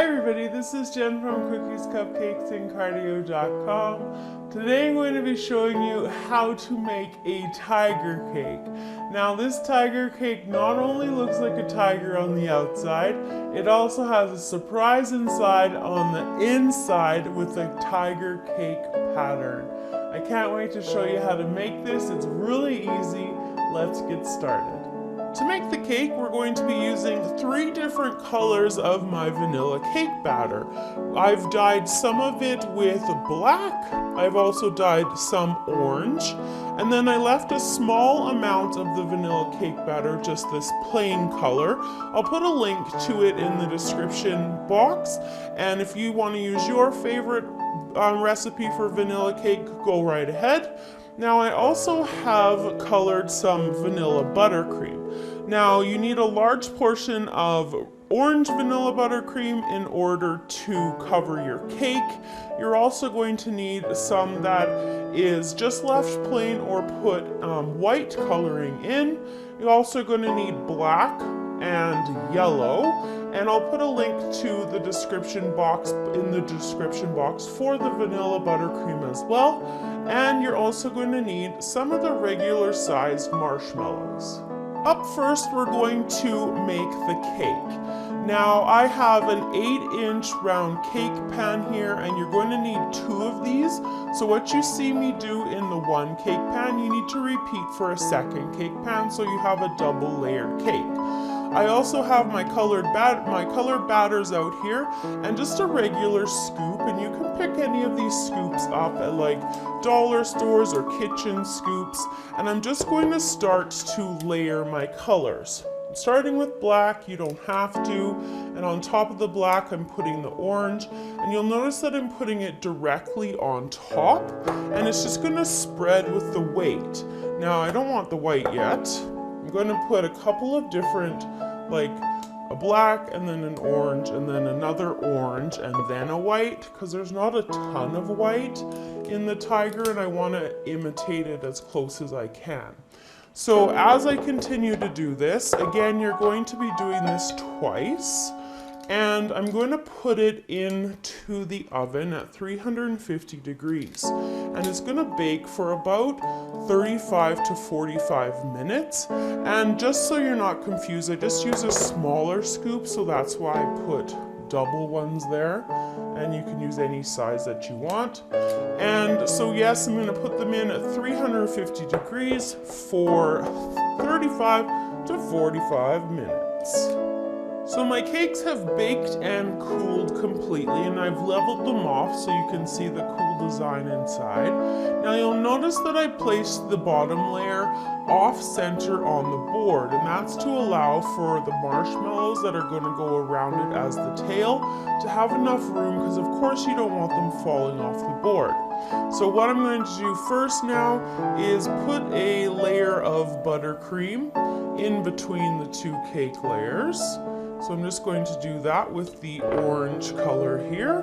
Hi everybody, this is Jen from Cookies, Cupcakes, and Cardio.com. Today I'm going to be showing you how to make a tiger cake. Now this tiger cake not only looks like a tiger on the outside, it also has a surprise inside on the inside with a tiger cake pattern. I can't wait to show you how to make this. It's really easy. Let's get started. To make the cake, we're going to be using 3 different colors of my vanilla cake batter. I've dyed some of it with black, I've also dyed some orange, and then I left a small amount of the vanilla cake batter, just this plain color. I'll put a link to it in the description box, and if you want to use your favorite recipe for vanilla cake, go right ahead. Now I also have colored some vanilla buttercream. Now you need a large portion of orange vanilla buttercream in order to cover your cake. You're also going to need some that is just left plain or put white coloring in. You're also going to need black and yellow, and I'll put a link to the description box in the description box for the vanilla buttercream as well. And you're also going to need some of the regular sized marshmallows. Up first, we're going to make the cake. Now I have an 8-inch round cake pan here, and you're going to need 2 of these. So what you see me do in the one cake pan, you need to repeat for a second cake pan so you have a double layered cake. I also have my colored batters out here and just a regular scoop, and you can pick any of these scoops up at like dollar stores or kitchen scoops, and I'm just going to start to layer my colors. Starting with black, you don't have to, and on top of the black I'm putting the orange, and you'll notice that I'm putting it directly on top, and it's just going to spread with the weight. Now I don't want the white yet. I'm going to put a couple of different, like a black and then an orange and then another orange and then a white, because there's not a ton of white in the tiger and I want to imitate it as close as I can. So as I continue to do this, again, you're going to be doing this twice, and I'm going to put it into the oven at 350 degrees. And it's going to bake for about 35 to 45 minutes. And just so you're not confused, I just use a smaller scoop, so that's why I put double ones there. And you can use any size that you want. And so yes, I'm going to put them in at 350 degrees for 35 to 45 minutes. So my cakes have baked and cooled completely, and I've leveled them off so you can see the cool design inside. Now you'll notice that I placed the bottom layer off center on the board, and that's to allow for the marshmallows that are going to go around it as the tail to have enough room, because of course you don't want them falling off the board. So what I'm going to do first now is put a layer of buttercream in between the 2 cake layers. So I'm just going to do that with the orange color here.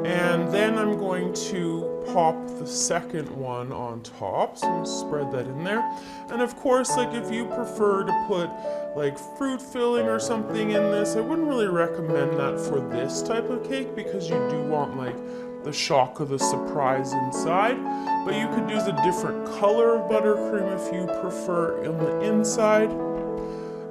And then I'm going to pop the second one on top. So I'm going to spread that in there. And of course, like if you prefer to put like fruit filling or something in this, I wouldn't really recommend that for this type of cake, because you do want like the shock of the surprise inside. But you could use a different color of buttercream if you prefer on the inside.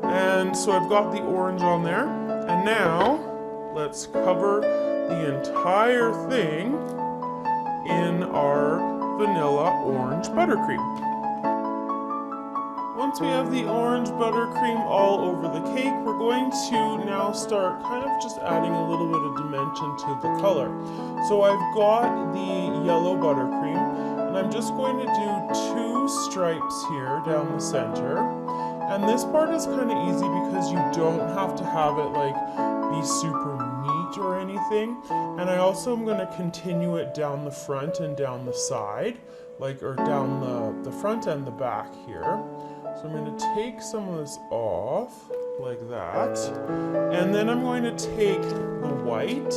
And so I've got the orange on there, and now let's cover the entire thing in our vanilla orange buttercream. Once we have the orange buttercream all over the cake, we're going to now start kind of just adding a little bit of dimension to the color. So I've got the yellow buttercream, and I'm just going to do 2 stripes here down the center. And this part is kind of easy because you don't have to have it like be super neat or anything. And I also am going to continue it down the front and down the side, like, or down the front and the back here. So I'm going to take some of this off like that. And then I'm going to take the white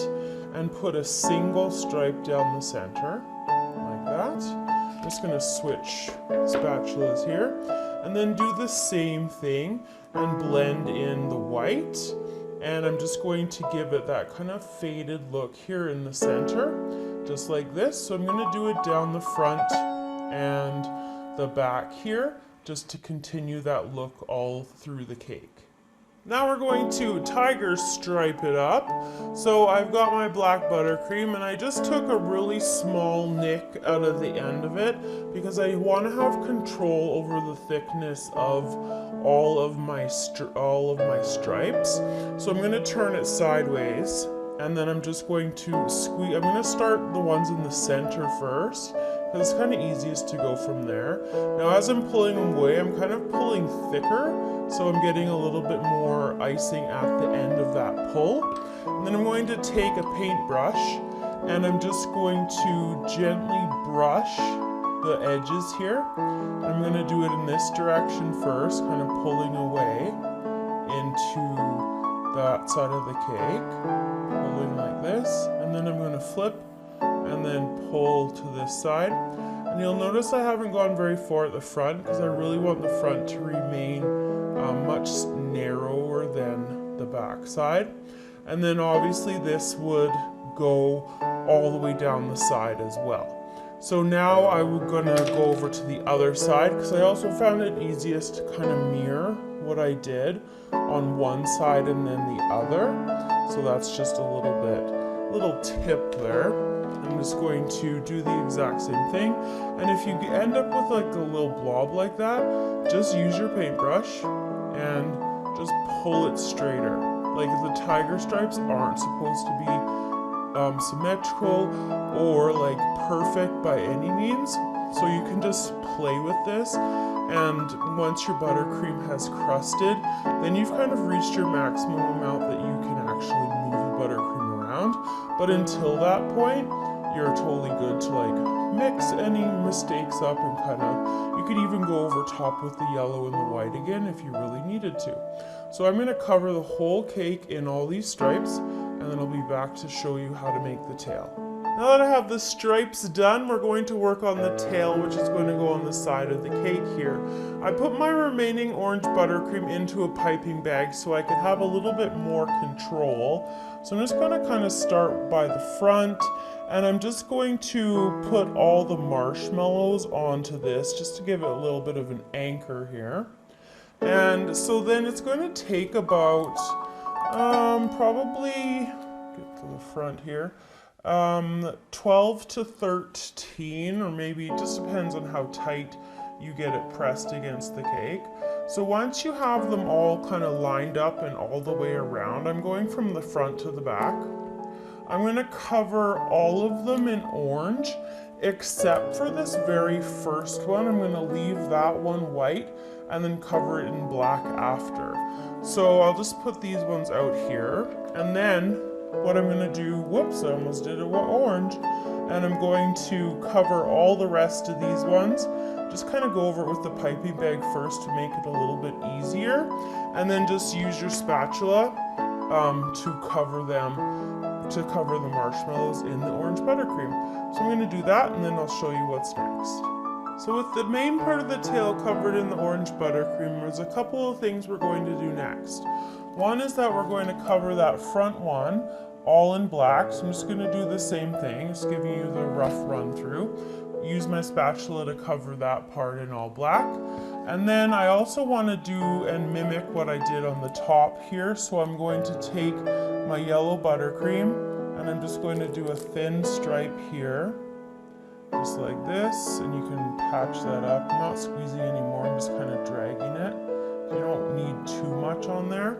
and put a single stripe down the center like that. I'm just going to switch spatulas here. And then do the same thing and blend in the white And I'm just going to give it that kind of faded look here in the center, just like this. So I'm going to do it down the front and the back here, just to continue that look all through the cake. Now we're going to tiger stripe it up. So I've got my black buttercream and I just took a really small nick out of the end of it because I want to have control over the thickness of all of my stripes. So I'm going to turn it sideways and then I'm just going to squeeze. I'm going to start the ones in the center first because it's kind of easiest to go from there. Now as I'm pulling them away, I'm kind of pulling thicker. So I'm getting a little bit more icing at the end of that pull. And then I'm going to take a paintbrush and I'm just going to gently brush the edges here. I'm going to do it in this direction first, kind of pulling away into that side of the cake, pulling like this. And then I'm going to flip and then pull to this side. And you'll notice I haven't gone very far at the front because I really want the front to remain much narrower than the back side. And then obviously this would go all the way down the side as well. So now I'm gonna go over to the other side because I also found it easiest to kind of mirror what I did on one side and then the other. So that's just a little tip there. I'm just going to do the exact same thing. And if you end up with like a little blob like that, just use your paintbrush and just pull it straighter. Like the tiger stripes aren't supposed to be symmetrical or like perfect by any means. So you can just play with this. And once your buttercream has crusted, then you've kind of reached your maximum amount that you can actually move the buttercream around. But until that point, you're totally good to like mix any mistakes up and kind of, you could even go over top with the yellow and the white again if you really needed to. So I'm going to cover the whole cake in all these stripes and then I'll be back to show you how to make the tail. Now that I have the stripes done, we're going to work on the tail, which is going to go on the side of the cake here. I put my remaining orange buttercream into a piping bag so I could have a little bit more control. So I'm just going to kind of start by the front, and I'm just going to put all the marshmallows onto this just to give it a little bit of an anchor here. And so then it's going to take about probably, get to the front here, 12 to 13, or maybe it just depends on how tight you get it pressed against the cake. So once you have them all kind of lined up and all the way around, I'm going from the front to the back. I'm going to cover all of them in orange, except for this very first one. I'm going to leave that one white and then cover it in black after. So I'll just put these ones out here, and then what I'm going to do, whoops, I almost did it orange, and I'm going to cover all the rest of these ones. Just kind of go over it with the piping bag first to make it a little bit easier, and then just use your spatula to cover the marshmallows in the orange buttercream. So I'm going to do that, and then I'll show you what's next. So with the main part of the tail covered in the orange buttercream, there's a couple of things we're going to do next. One is that we're going to cover that front one all in black. So I'm just going to do the same thing, just giving you the rough run through. Use my spatula to cover that part in all black. And then I also want to do and mimic what I did on the top here. So I'm going to take my yellow buttercream and I'm just going to do a thin stripe here, just like this. And you can patch that up. I'm not squeezing anymore, I'm just kind of dragging it. You don't need too much on there.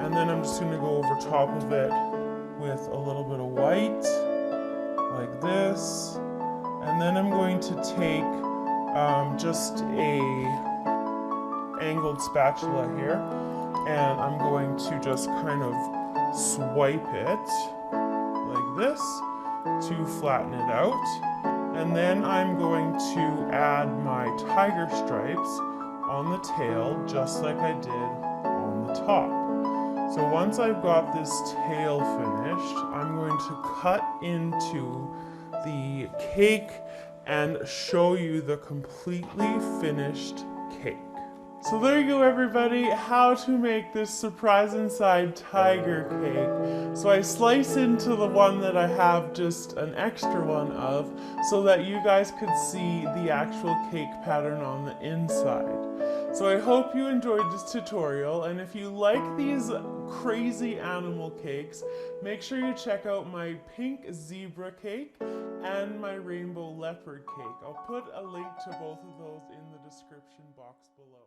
And then I'm just going to go over top of it with a little bit of white, like this. And then I'm going to take just a angled spatula here, and I'm going to just kind of swipe it like this to flatten it out. And then I'm going to add my tiger stripes on the tail, just like I did on the top. So once I've got this tail finished, I'm going to cut into the cake and show you the completely finished cake. So there you go, everybody, how to make this surprise inside tiger cake. So I slice into the one that I have just an extra one of so that you guys could see the actual cake pattern on the inside. So I hope you enjoyed this tutorial, and if you like these crazy animal cakes, make sure you check out my pink zebra cake and my rainbow leopard cake. I'll put a link to both of those in the description box below.